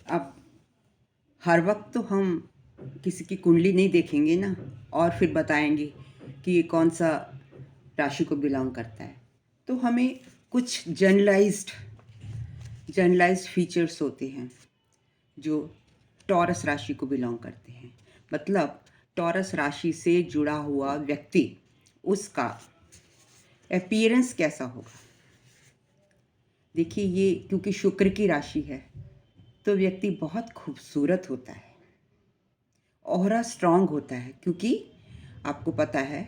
अब हर वक्त तो हम किसी की कुंडली नहीं देखेंगे ना, और फिर बताएंगे कि ये कौन सा राशि को बिलोंग करता है। तो हमें कुछ जर्नलाइज्ड फीचर्स होते हैं जो टॉरस राशि को बिलोंग करते हैं। मतलब टॉरस राशि से जुड़ा हुआ व्यक्ति, उसका अपीयरेंस कैसा होगा। देखिए, ये क्योंकि शुक्र की राशि है तो व्यक्ति बहुत खूबसूरत होता है, ऑरा स्ट्रांग होता है, क्योंकि आपको पता है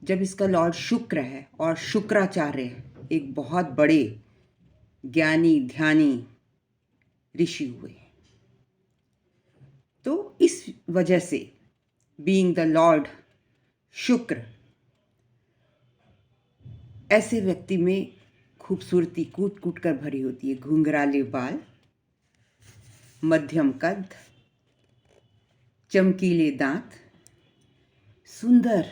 जब इसका लॉर्ड शुक्र है और शुक्राचार्य एक बहुत बड़े ज्ञानी ध्यानी ऋषि हुए, तो इस वजह से बीइंग द लॉर्ड शुक्र, ऐसे व्यक्ति में खूबसूरती कूट कूट कर भरी होती है। घुंघराले बाल, मध्यम कद, चमकीले दांत, सुंदर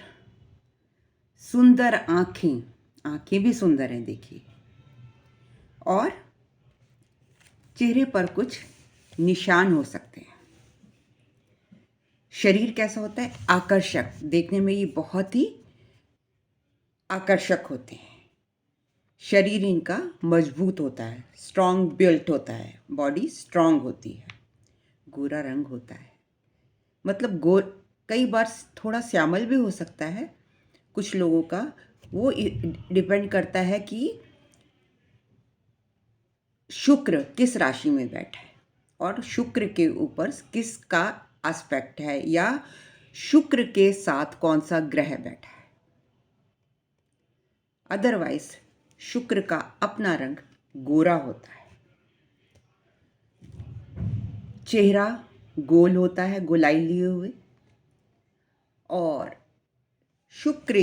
सुंदर आँखें, आँखें भी सुंदर हैं देखिए, और चेहरे पर कुछ निशान हो सकते हैं। शरीर कैसा होता है? आकर्षक, देखने में ये बहुत ही आकर्षक होते हैं। शरीर इनका मजबूत होता है, स्ट्रांग बिल्ट होता है, बॉडी स्ट्रांग होती है। गोरा रंग होता है, मतलब कई बार थोड़ा श्यामल भी हो सकता है कुछ लोगों का। वो डिपेंड करता है कि शुक्र किस राशि में बैठा है और शुक्र के ऊपर किसका एस्पेक्ट है, या शुक्र के साथ कौन सा ग्रह बैठा है। अदरवाइज शुक्र का अपना रंग गोरा होता है, चेहरा गोल होता है, गोलाई लिए हुए, और शुक्र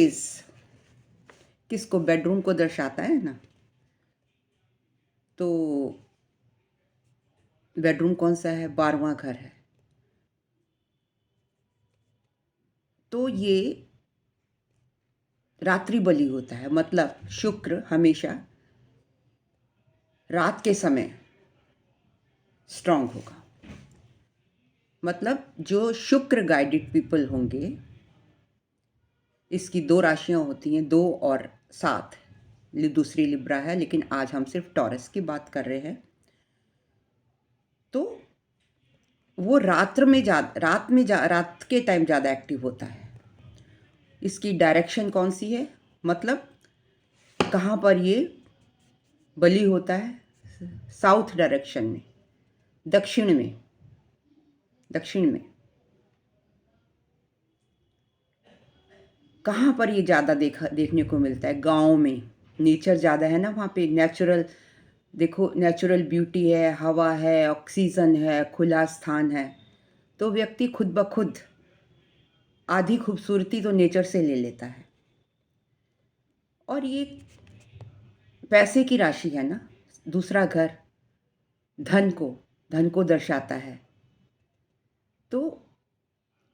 किसको, बेडरूम को दर्शाता है ना। तो बेडरूम कौन सा है? 12वां घर है। तो ये रात्रि बलि होता है, मतलब शुक्र हमेशा रात के समय स्ट्रांग होगा। मतलब जो शुक्र गाइडेड पीपल होंगे, इसकी 2 राशियां होती हैं, 2 और 7, दूसरी लिब्रा है, लेकिन आज हम सिर्फ टॉरस की बात कर रहे हैं। तो वो रात के टाइम ज़्यादा एक्टिव होता है। इसकी डायरेक्शन कौन सी है, मतलब कहाँ पर ये बलि होता है? साउथ डायरेक्शन में, दक्षिण में। कहाँ पर ये ज़्यादा देखने को मिलता है? गाँव में। नेचर ज़्यादा है ना वहाँ पे, नेचुरल, देखो नेचुरल ब्यूटी है, हवा है, ऑक्सीजन है, खुला स्थान है, तो व्यक्ति खुद ब खुद आधी खूबसूरती तो नेचर से ले लेता है। और ये पैसे की राशि है ना, दूसरा घर धन को दर्शाता है। तो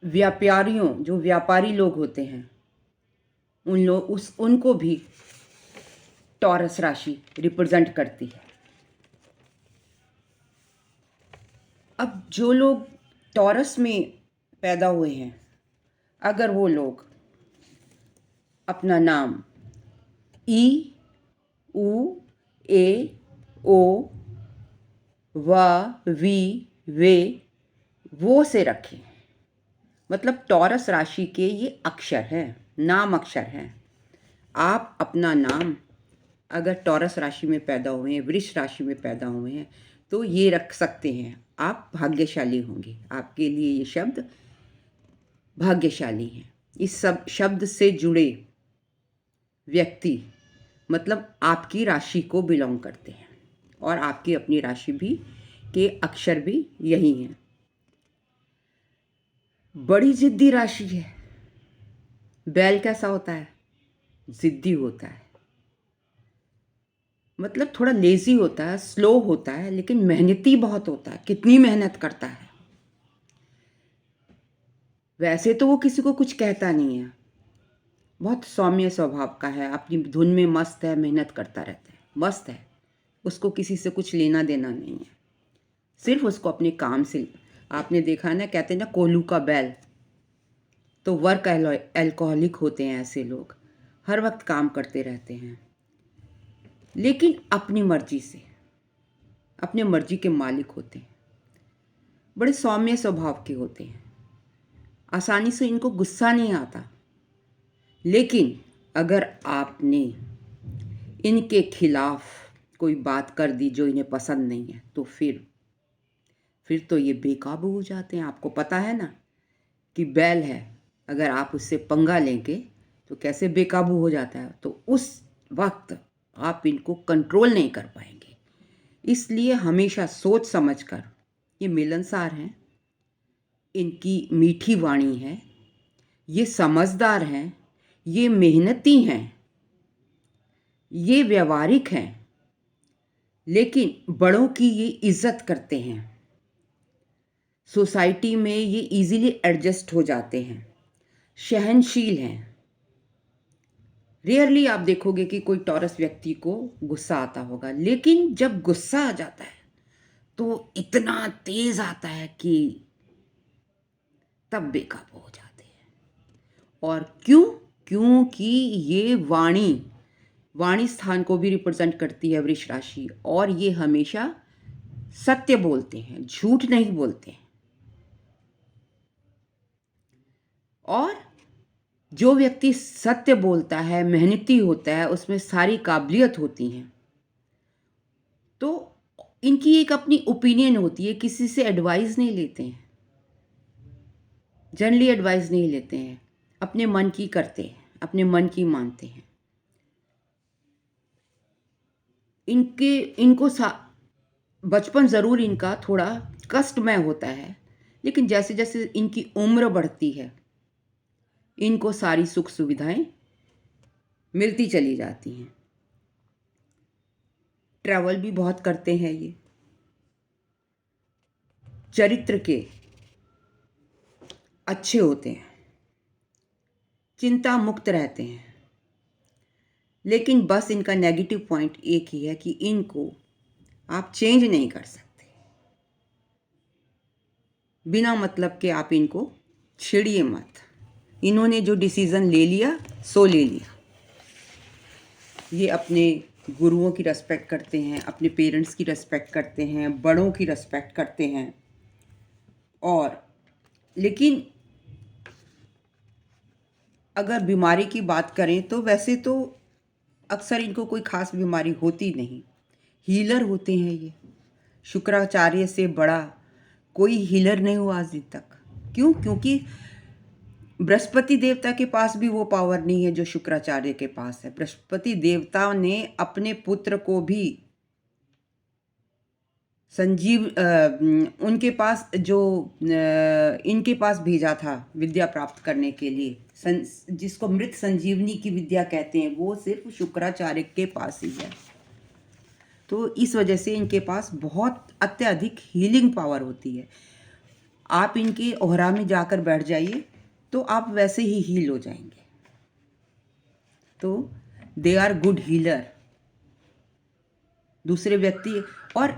जो व्यापारी लोग होते हैं, उनको भी टॉरस राशि रिप्रेजेंट करती है। अब जो लोग टॉरस में पैदा हुए हैं, अगर वो लोग अपना नाम ई, उ, ए, ओ, व, वी, वे, वो से रखें, मतलब टॉरस राशि के ये अक्षर हैं, नाम अक्षर हैं। आप अपना नाम अगर टॉरस राशि में पैदा हुए हैं, वृष राशि में पैदा हुए हैं, तो ये रख सकते हैं। आप भाग्यशाली होंगे, आपके लिए ये शब्द भाग्यशाली हैं। इस सब शब्द से जुड़े व्यक्ति मतलब आपकी राशि को बिलोंग करते हैं, और आपकी अपनी राशि भी के अक्षर भी यही हैं। बड़ी जिद्दी राशि है। बैल कैसा होता है? जिद्दी होता है, मतलब थोड़ा लेजी होता है, स्लो होता है, लेकिन मेहनती बहुत होता है, कितनी मेहनत करता है। वैसे तो वो किसी को कुछ कहता नहीं है, बहुत सौम्य स्वभाव का है, अपनी धुन में मस्त है, मेहनत करता रहता है, मस्त है, उसको किसी से कुछ लेना देना नहीं है। सिर्फ उसको अपने काम से, आपने देखा ना, कहते हैं ना कोल्हू का बैल, तो वर्क एल्कोहलिक होते हैं ऐसे लोग, हर वक्त काम करते रहते हैं, लेकिन अपनी मर्जी से, अपने मर्जी के मालिक होते हैं, बड़े सौम्य स्वभाव के होते हैं, आसानी से इनको गुस्सा नहीं आता। लेकिन अगर आपने इनके खिलाफ कोई बात कर दी जो इन्हें पसंद नहीं है, तो फिर तो ये बेकाबू हो जाते हैं। आपको पता है ना कि बैल है, अगर आप उससे पंगा लेंगे तो कैसे बेकाबू हो जाता है, तो उस वक्त आप इनको कंट्रोल नहीं कर पाएंगे। इसलिए हमेशा सोच समझकर, ये मिलनसार हैं, इनकी मीठी वाणी है, ये समझदार हैं, ये मेहनती हैं, ये व्यवहारिक हैं, लेकिन बड़ों की ये इज्जत करते हैं, सोसाइटी में ये इजीली एडजस्ट हो जाते हैं, सहनशील हैं। रेयरली आप देखोगे कि कोई टॉरस व्यक्ति को गुस्सा आता होगा, लेकिन जब गुस्सा आ जाता है तो इतना तेज आता है कि तब बेकाबू हो जाते हैं। और क्यों? क्योंकि ये वाणी स्थान को भी रिप्रेजेंट करती है वृष राशि, और ये हमेशा सत्य बोलते हैं, झूठ नहीं बोलते हैं। और जो व्यक्ति सत्य बोलता है, मेहनती होता है, उसमें सारी काबिलियत होती हैं, तो इनकी एक अपनी ओपिनियन होती है, किसी से एडवाइस नहीं लेते हैं, जनरली एडवाइस नहीं लेते हैं, अपने मन की करते हैं, अपने मन की मानते हैं। इनको बचपन ज़रूर इनका थोड़ा कष्टमय होता है, लेकिन जैसे जैसे इनकी उम्र बढ़ती है, इनको सारी सुख सुविधाएं मिलती चली जाती हैं। ट्रैवल भी बहुत करते हैं ये, चरित्र के अच्छे होते हैं, चिंता मुक्त रहते हैं, लेकिन बस इनका नेगेटिव पॉइंट एक ही है कि इनको आप चेंज नहीं कर सकते। बिना मतलब के आप इनको छेड़िए मत। इन्होंने जो डिसीज़न ले लिया सो ले लिया। ये अपने गुरुओं की रिस्पेक्ट करते हैं, अपने पेरेंट्स की रिस्पेक्ट करते हैं, बड़ों की रिस्पेक्ट करते हैं। और लेकिन अगर बीमारी की बात करें तो वैसे तो अक्सर इनको कोई ख़ास बीमारी होती नहीं। हीलर होते हैं ये, शुक्राचार्य से बड़ा कोई हीलर नहीं हुआ आज तक। क्यों? क्योंकि बृहस्पति देवता के पास भी वो पावर नहीं है जो शुक्राचार्य के पास है। बृहस्पति देवता ने अपने पुत्र को भी उनके पास जो इनके पास भेजा था विद्या प्राप्त करने के लिए, जिसको मृत संजीवनी की विद्या कहते हैं, वो सिर्फ शुक्राचार्य के पास ही है। तो इस वजह से इनके पास बहुत अत्यधिक हीलिंग पावर होती है। आप इनके ओहरा में जाकर बैठ जाइए तो आप वैसे ही हील हो जाएंगे। तो दे आर गुड हीलर। दूसरे व्यक्ति और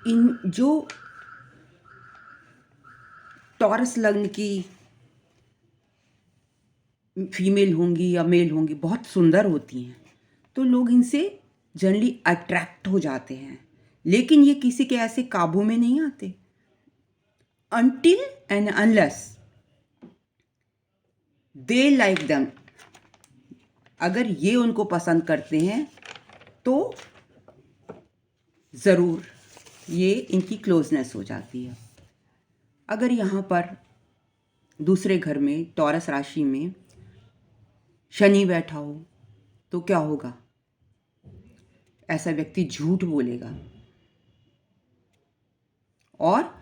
इन जो टॉरस लग्न की फीमेल होंगी या मेल होंगी, बहुत सुंदर होती हैं, तो लोग इनसे जनरली अट्रैक्ट हो जाते हैं, लेकिन ये किसी के ऐसे काबू में नहीं आते until and unless they like them। अगर ये उनको पसंद करते हैं तो ज़रूर ये इनकी क्लोजनेस हो जाती है। अगर यहाँ पर दूसरे घर में टॉरस राशि में शनि बैठा हो तो क्या होगा? ऐसा व्यक्ति झूठ बोलेगा, और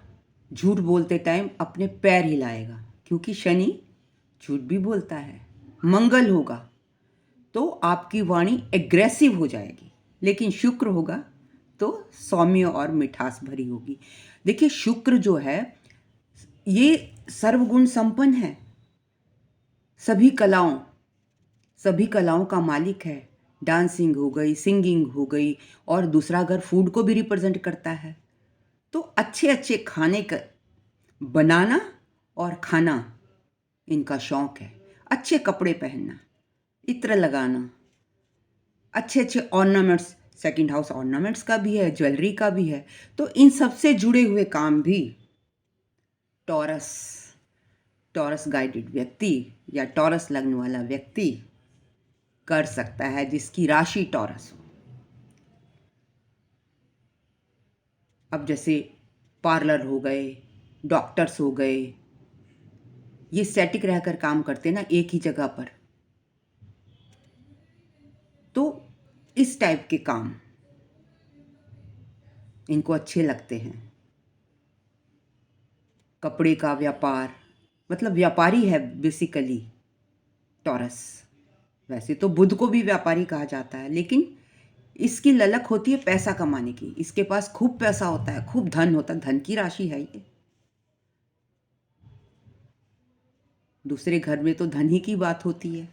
झूठ बोलते टाइम अपने पैर हिलाएगा, क्योंकि शनि झूठ भी बोलता है। मंगल होगा तो आपकी वाणी एग्रेसिव हो जाएगी, लेकिन शुक्र होगा तो सौम्य और मिठास भरी होगी। देखिए, शुक्र जो है ये सर्वगुण संपन्न है, सभी कलाओं का मालिक है। डांसिंग हो गई, सिंगिंग हो गई, और दूसरा घर फूड को भी रिप्रेजेंट करता है। तो अच्छे अच्छे खाने का बनाना और खाना इनका शौक है। अच्छे कपड़े पहनना, इत्र लगाना, अच्छे अच्छे ऑर्नामेंट्स, सेकंड हाउस ऑर्नामेंट्स का भी है, ज्वेलरी का भी है। तो इन सब से जुड़े हुए काम भी टॉरस टॉरस गाइडेड व्यक्ति या टॉरस लग्न वाला व्यक्ति कर सकता है, जिसकी राशि टॉरस हो। अब जैसे पार्लर हो गए, डॉक्टर्स हो गए, ये स्टैटिक रहकर काम करते ना एक ही जगह पर, तो इस टाइप के काम इनको अच्छे लगते हैं। कपड़े का व्यापार, मतलब व्यापारी है बेसिकली टॉरस। वैसे तो बुध को भी व्यापारी कहा जाता है, लेकिन इसकी ललक होती है पैसा कमाने की। इसके पास खूब पैसा होता है, खूब धन होता है, धन की राशि है ये। दूसरे घर में तो धन ही की बात होती है।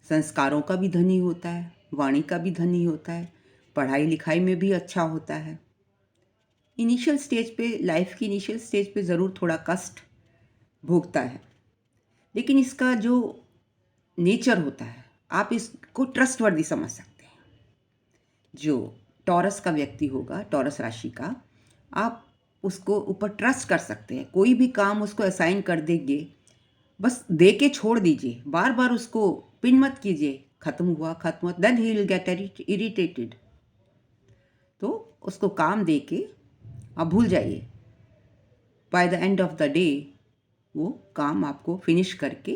संस्कारों का भी धनी होता है, वाणी का भी धनी होता है, पढ़ाई लिखाई में भी अच्छा होता है। इनिशियल स्टेज पे, लाइफ की इनिशियल स्टेज पे ज़रूर थोड़ा कष्ट भोगता है, लेकिन इसका जो नेचर होता है आप इसको ट्रस्टवर्दी समझ सकते हैं। जो टॉरस का व्यक्ति होगा, टॉरस राशि का, आप उसको ऊपर ट्रस्ट कर सकते हैं। कोई भी काम उसको असाइन कर देंगे, बस दे के छोड़ दीजिए, बार बार उसको पिन मत कीजिए, खत्म हुआ, then he will get irritated. तो उसको काम दे के आप भूल जाइए। By the end of the day वो काम आपको फिनिश करके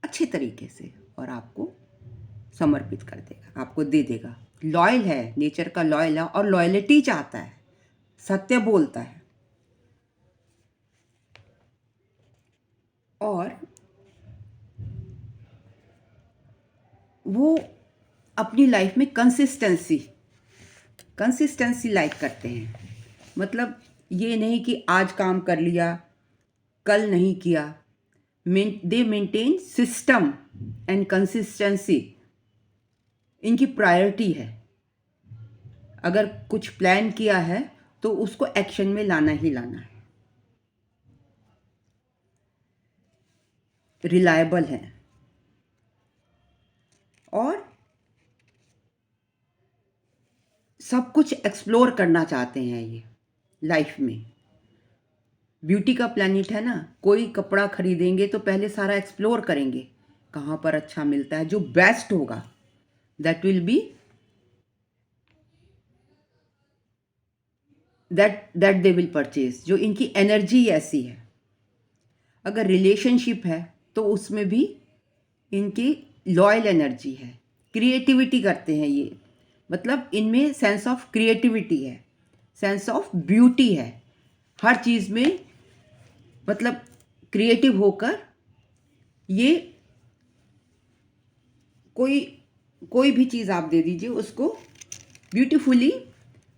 अच्छे तरीके से और आपको समर्पित कर देगा, आपको दे देगा। लॉयल है, नेचर का लॉयल है और लॉयल्टी चाहता है, सत्य बोलता है। और वो अपनी लाइफ में कंसिस्टेंसी लाइक करते हैं। मतलब ये नहीं कि आज काम कर लिया, कल नहीं किया। दे मेंटेन सिस्टम एंड कंसिस्टेंसी, इनकी प्रायोरिटी है। अगर कुछ प्लान किया है तो उसको एक्शन में लाना ही लाना है। रिलायबल है और सब कुछ एक्सप्लोर करना चाहते हैं ये लाइफ में। ब्यूटी का प्लैनेट है ना, कोई कपड़ा खरीदेंगे तो पहले सारा एक्सप्लोर करेंगे, कहाँ पर अच्छा मिलता है, जो बेस्ट होगा that will be that they will purchase. जो इनकी एनर्जी ऐसी है। अगर रिलेशनशिप है तो उसमें भी इनकी लॉयल एनर्जी है। क्रिएटिविटी करते हैं ये, मतलब इनमें सेंस ऑफ क्रिएटिविटी है, सेंस ऑफ ब्यूटी है। हर चीज़ में मतलब क्रिएटिव होकर ये कोई भी चीज़ आप दे दीजिए उसको ब्यूटीफुली।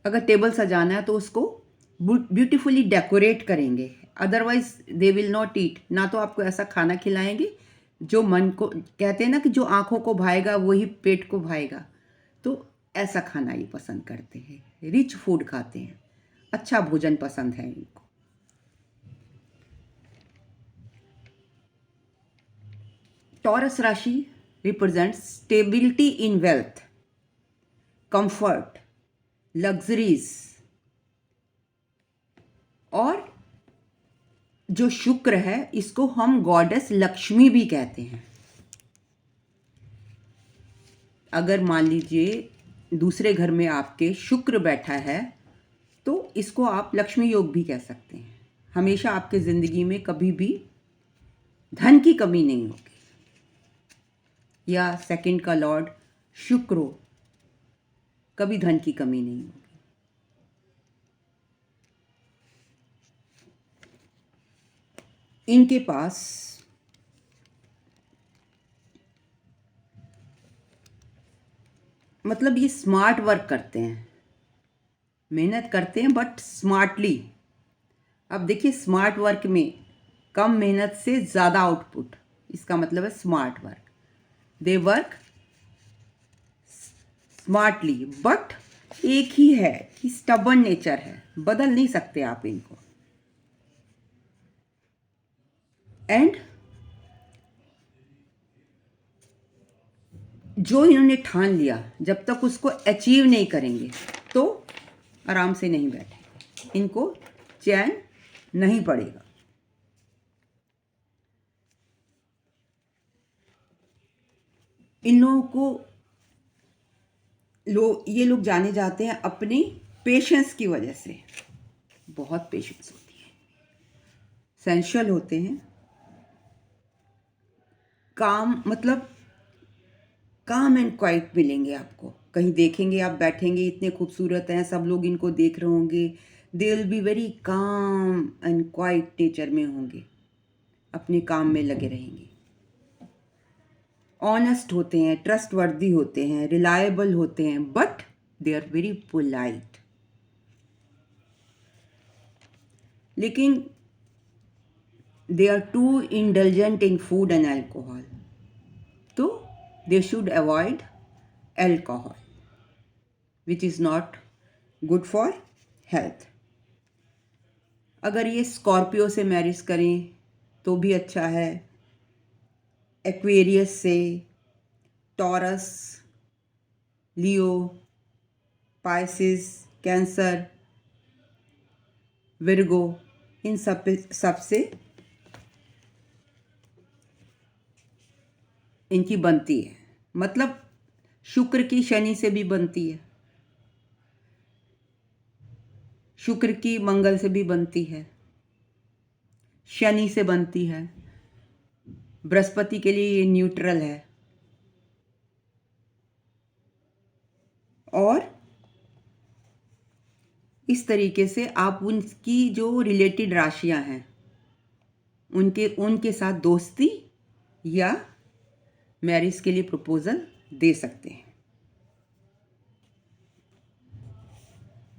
अगर टेबल सजाना है तो उसको ब्यूटीफुली डेकोरेट करेंगे, otherwise they will not eat. ना तो आपको ऐसा खाना खिलाएंगे जो मन को, कहते हैं ना कि जो आँखों को भाएगा वही पेट को भाएगा, तो ऐसा खाना ये पसंद करते हैं। रिच फूड खाते हैं, अच्छा भोजन पसंद है इनको। टॉरस राशि represents stability in wealth, comfort, luxuries. और जो शुक्र है इसको हम गॉडेस लक्ष्मी भी कहते हैं। अगर मान लीजिए दूसरे घर में आपके शुक्र बैठा है तो इसको आप लक्ष्मी योग भी कह सकते हैं। हमेशा आपके ज़िंदगी में कभी भी धन की कमी नहीं होगी, या सेकंड का लॉर्ड शुक्र हो, कभी धन की कमी नहीं होगी। इनके पास मतलब ये स्मार्ट वर्क करते हैं, मेहनत करते हैं बट स्मार्टली। अब देखिए, स्मार्ट वर्क में कम मेहनत से ज़्यादा आउटपुट, इसका मतलब है smart work. They work smartly, but एक ही है कि स्टबर्न नेचर है। बदल नहीं सकते आप इनको। एंड जो इन्होंने ठान लिया, जब तक उसको अचीव नहीं करेंगे तो आराम से नहीं बैठेंगे, इनको चैन नहीं पड़ेगा। इन लोगों को ये लोग जाने जाते हैं अपनी पेशेंस की वजह से। बहुत पेशेंस होती है, सेंशुअल होते हैं, काम मतलब काम एंड क्वाइट मिलेंगे आपको। कहीं देखेंगे आप, बैठेंगे, इतने खूबसूरत हैं, सब लोग इनको देख रहे होंगे, they will be very calm and quite nature में होंगे, अपने काम में लगे रहेंगे। ऑनेस्ट होते हैं, ट्रस्टवर्दी होते हैं, रिलायबल होते हैं, but they are very polite. लेकिन they are too indulgent in food and alcohol, so they should avoid alcohol, which is not good for health. अगर ये स्कॉर्पियो से मैरिज करें तो भी अच्छा है, एक्वेरियस से, टॉरस, लियो, पाइसिस, कैंसर, विर्गो, इन सब से इनकी बनती है। मतलब शुक्र की शनि से भी बनती है, शुक्र की मंगल से भी बनती है, शनि से बनती है, बृहस्पति के लिए ये न्यूट्रल है। और इस तरीके से आप उनकी जो रिलेटेड राशियां हैं उनके साथ दोस्ती या मैरिज के लिए प्रपोजल दे सकते हैं।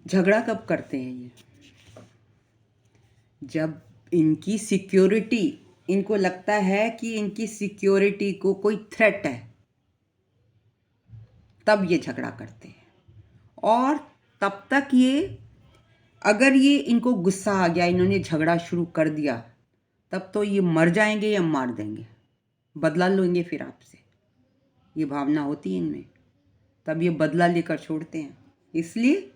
झगड़ा कब करते हैं ये? जब इनकी सिक्योरिटी, इनको लगता है कि इनकी सिक्योरिटी को कोई थ्रेट है, तब ये झगड़ा करते हैं। और तब तक ये, अगर ये इनको गुस्सा आ गया, इन्होंने झगड़ा शुरू कर दिया, तब तो ये मर जाएंगे या मार देंगे, बदला लेंगे फिर आपसे, ये भावना होती है इनमें, तब ये बदला लेकर छोड़ते हैं। इसलिए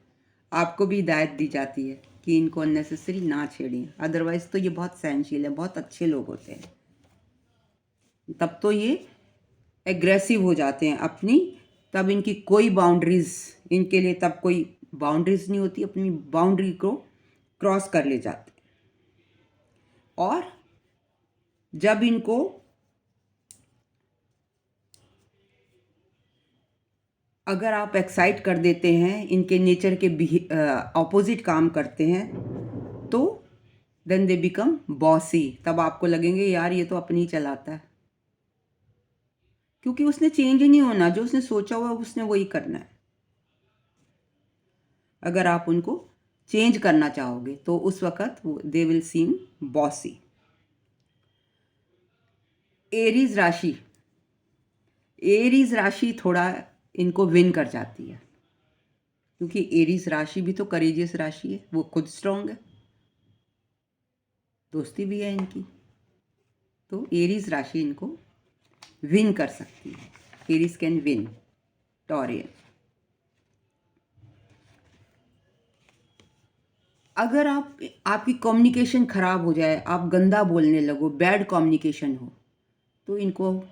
आपको भी हिदायत दी जाती है कि इनको अननेसेसरी ना छेड़ें, अदरवाइज तो ये बहुत सहनशील है, बहुत अच्छे लोग होते हैं, तब तो ये एग्रेसिव हो जाते हैं अपनी, तब इनकी कोई बाउंड्रीज, इनके लिए तब कोई बाउंड्रीज नहीं होती, अपनी बाउंड्री को क्रॉस कर ले जाते। और जब इनको अगर आप एक्साइट कर देते हैं, इनके नेचर के ऑपोजिट काम करते हैं, तो देन दे बिकम बॉसी। तब आपको लगेंगे यार ये तो अपनी ही चलाता है, क्योंकि उसने चेंज ही नहीं होना, जो उसने सोचा हुआ उसने वही करना है। अगर आप उनको चेंज करना चाहोगे तो उस वक्त they will seam bossy. Aries राशि थोड़ा इनको विन कर जाती है, क्योंकि एरीज राशि भी तो करेजियस राशि है, वो खुद स्ट्रांग है, दोस्ती भी है इनकी, तो एरीज राशि इनको विन कर सकती है। Aries can win Taurean. अगर आपकी कम्युनिकेशन खराब हो जाए, आप गंदा बोलने लगो, बैड कम्युनिकेशन हो, तो इनको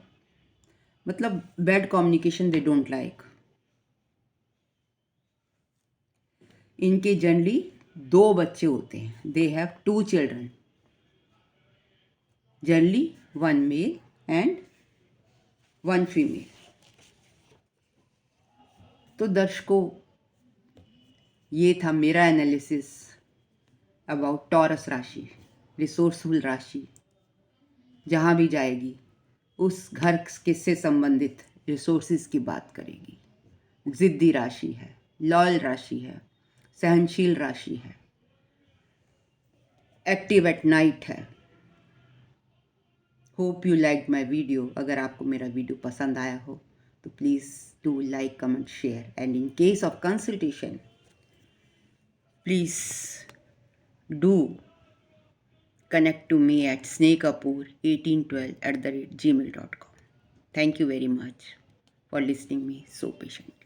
मतलब bad communication they don't like. इनके जनरली 2 बच्चे होते हैं, they have 2 children, generally 1 male and 1 female. तो दर्शकों, ये था मेरा एनालिसिस अबाउट टॉरस राशि, रिसोर्सफुल राशि, जहाँ भी जाएगी उस घर से संबंधित रिसोर्सेज की बात करेगी। जिद्दी राशि है, लॉयल राशि है, सहनशील राशि है, एक्टिव एट नाइट है। Hope you like my video. अगर आपको मेरा वीडियो पसंद आया हो तो please do like, comment, share, and in case of consultation please do connect to me at snakekapoor1812 @gmail.com. Thank you very much for listening me so patiently.